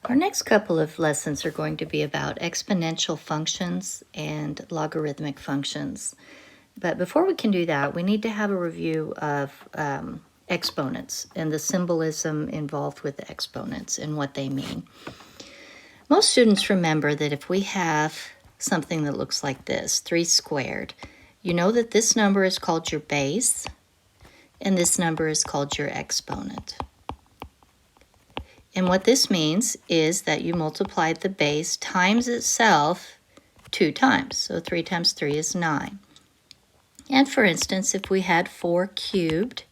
Our next couple of lessons are going to be about exponential functions and logarithmic functions. But before we can do that, we need to have a review of exponents and the symbolism involved with the exponents and what they mean. Most students remember that if we have something that looks like this, 3 squared, you know that this number is called your base and this number is called your exponent. And what this means is that you multiplied the base times itself 2 times. So 3 times 3 is 9. And for instance, if we had 4 cubed,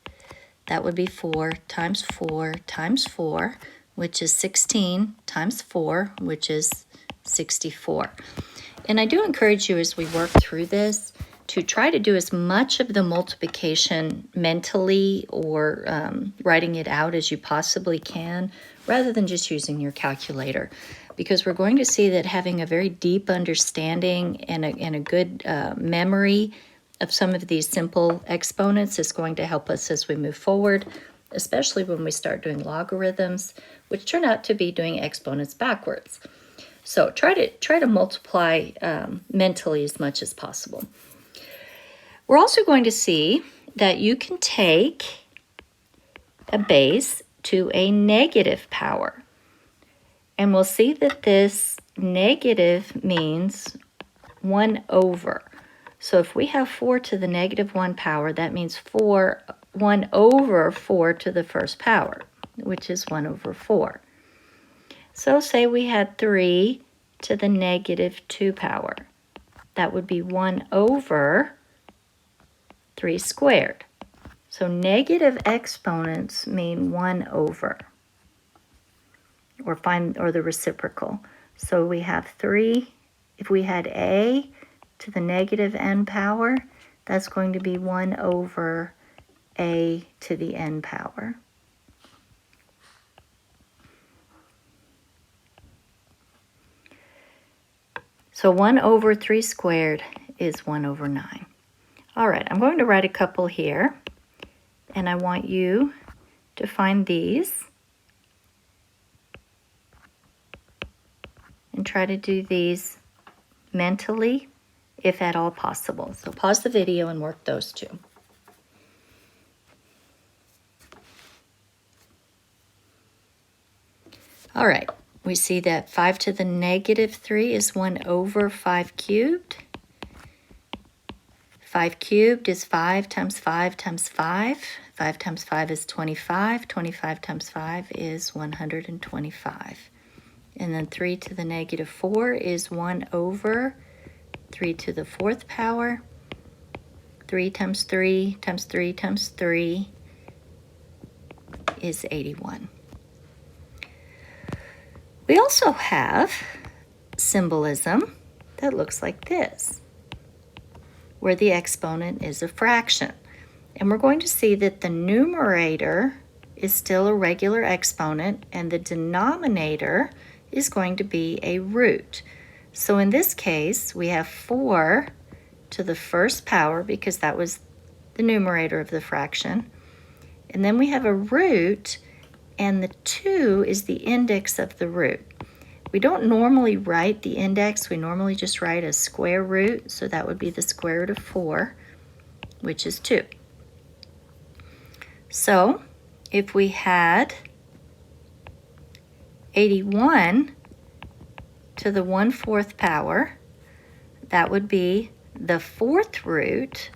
that would be 4 times 4 times 4, which is 16 times 4, which is 64. And I do encourage you as we work through this to try to do as much of the multiplication mentally or writing it out as you possibly can, rather than just using your calculator. Because we're going to see that having a very deep understanding and a good memory of some of these simple exponents is going to help us as we move forward, especially when we start doing logarithms, which turn out to be doing exponents backwards. So try to multiply mentally as much as possible. We're also going to see that you can take a base to a negative power. And we'll see that this negative means 1 over. So if we have 4 to the negative 1 power, that means 1 over 4 to the first power, which is 1 over 4. So say we had 3 to the negative 2 power. That would be 1 over 3 squared. So negative exponents mean 1 over, or the reciprocal. So we have 3. If we had a to the negative n power, that's going to be 1 over a to the n power. So 1 over 3 squared is 1 over 9. All right, I'm going to write a couple here, and I want you to find these and try to do these mentally, if at all possible. So pause the video and work those two. All right, we see that 5 to the negative 3 is 1 over 5 cubed. 5 cubed is 5 times 5 times 5. 5 times 5 is 25. 25 times 5 is 125. And then 3 to the negative 4 is 1 over 3 to the 4th power. 3 times 3 times 3 times 3 is 81. We also have symbolism that looks like this, where the exponent is a fraction. And we're going to see that the numerator is still a regular exponent and the denominator is going to be a root. So in this case, we have 4 to the first power because that was the numerator of the fraction. And then we have a root, and the 2 is the index of the root. We don't normally write the index. We normally just write a square root. So that would be the square root of 4, which is 2. So if we had 81 to the 1/4 power, that would be the 4th root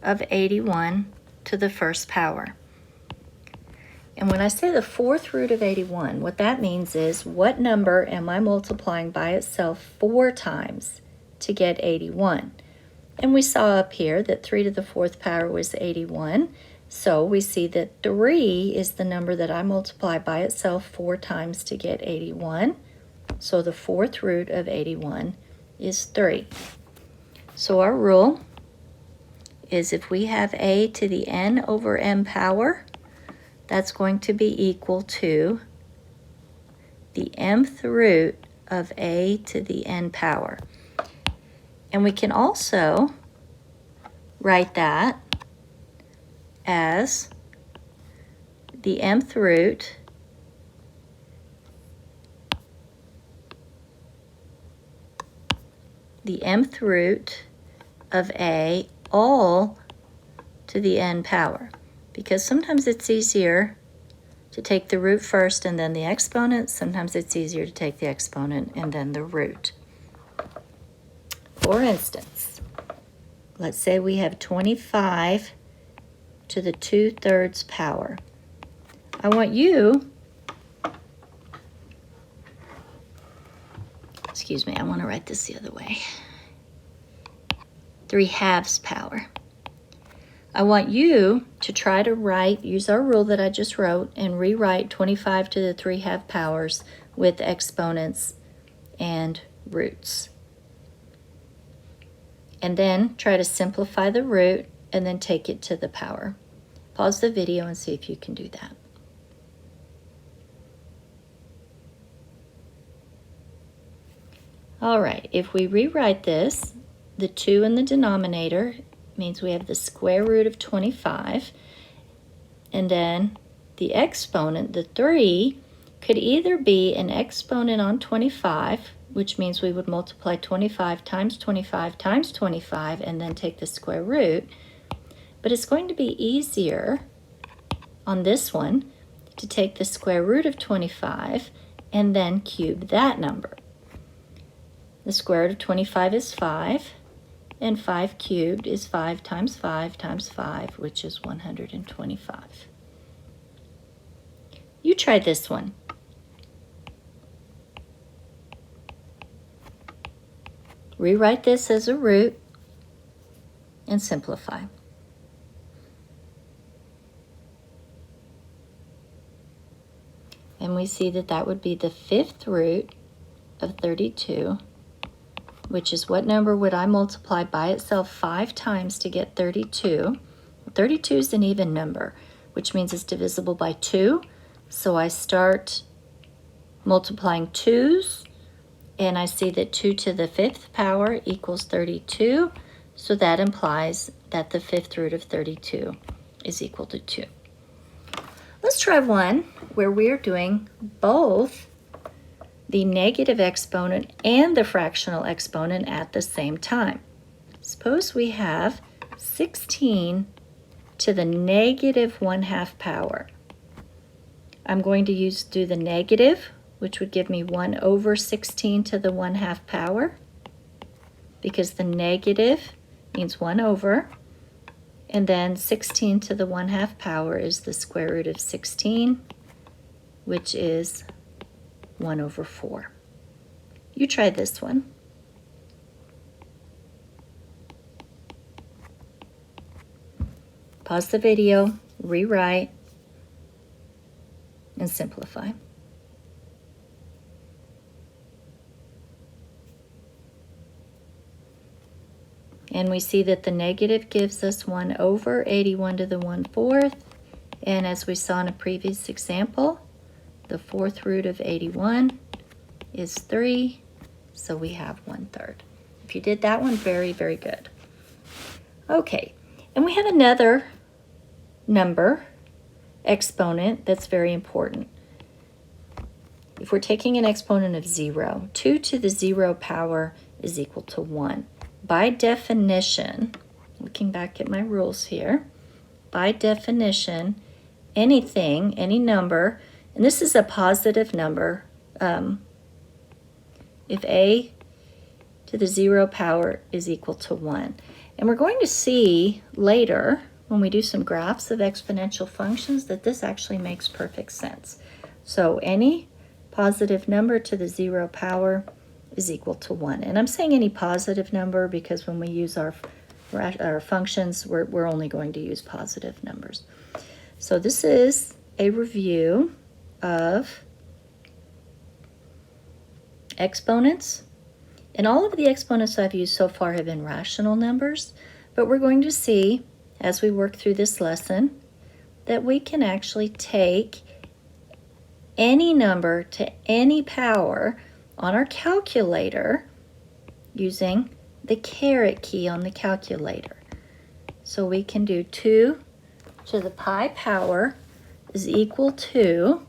of 81 to the first power. And when I say the 4th root of 81, what that means is what number am I multiplying by itself 4 times to get 81? And we saw up here that 3 to the 4th power was 81. So we see that 3 is the number that I multiply by itself 4 times to get 81. So the 4th root of 81 is 3. So our rule is if we have a to the n over m power, that's going to be equal to the mth root of a to the n power. And we can also write that as the mth root the mth root of a all to the n power, because sometimes it's easier to take the root first and then the exponent. Sometimes it's easier to take the exponent and then the root. For instance, let's say we have 25 to the 2/3 power. I want you, excuse me, I want to write this the other way. 3/2 power. I want you to try to use our rule that I just wrote and rewrite 25 to the 3/2 powers with exponents and roots. And then try to simplify the root and then take it to the power. Pause the video and see if you can do that. All right, if we rewrite this, the 2 in the denominator means we have the square root of 25, and then the exponent, the 3, could either be an exponent on 25, which means we would multiply 25 times 25 times 25 and then take the square root, but it's going to be easier on this one to take the square root of 25 and then cube that number. The square root of 25 is 5, and 5 cubed is 5 times 5 times 5, which is 125. You try this one. Rewrite this as a root and simplify. And we see that that would be the 5th root of 32, which is what number would I multiply by itself 5 times to get 32? 32 is an even number, which means it's divisible by 2. So I start multiplying 2's, and I see that 2 to the 5th power equals 32. So that implies that the 5th root of 32 is equal to 2. Let's try one where we are doing both the negative exponent and the fractional exponent at the same time. Suppose we have 16 to the negative 1/2 power. I'm going to do the negative, which would give me 1 over 16 to the 1/2 power, because the negative means 1 over, and then 16 to the 1/2 power is the square root of 16, which is 1 over 4. You try this one. Pause the video, rewrite, and simplify. And we see that the negative gives us 1 over 81 to the 1/4. And as we saw in a previous example, the 4th root of 81 is 3, so we have 1/3. If you did that one, very, very good. Okay, and we have another number, exponent, that's very important. If we're taking an exponent of 0, 2 to the 0 power is equal to 1. By definition, looking back at my rules here, by definition, anything, any number, and this is a positive number, if a to the 0 power is equal to 1. And we're going to see later, when we do some graphs of exponential functions, that this actually makes perfect sense. So any positive number to the 0 power is equal to 1. And I'm saying any positive number because when we use our functions, we're only going to use positive numbers. So this is a review of exponents. And all of the exponents I've used so far have been rational numbers, but we're going to see as we work through this lesson that we can actually take any number to any power on our calculator using the caret key on the calculator. So we can do 2 to the pi power is equal to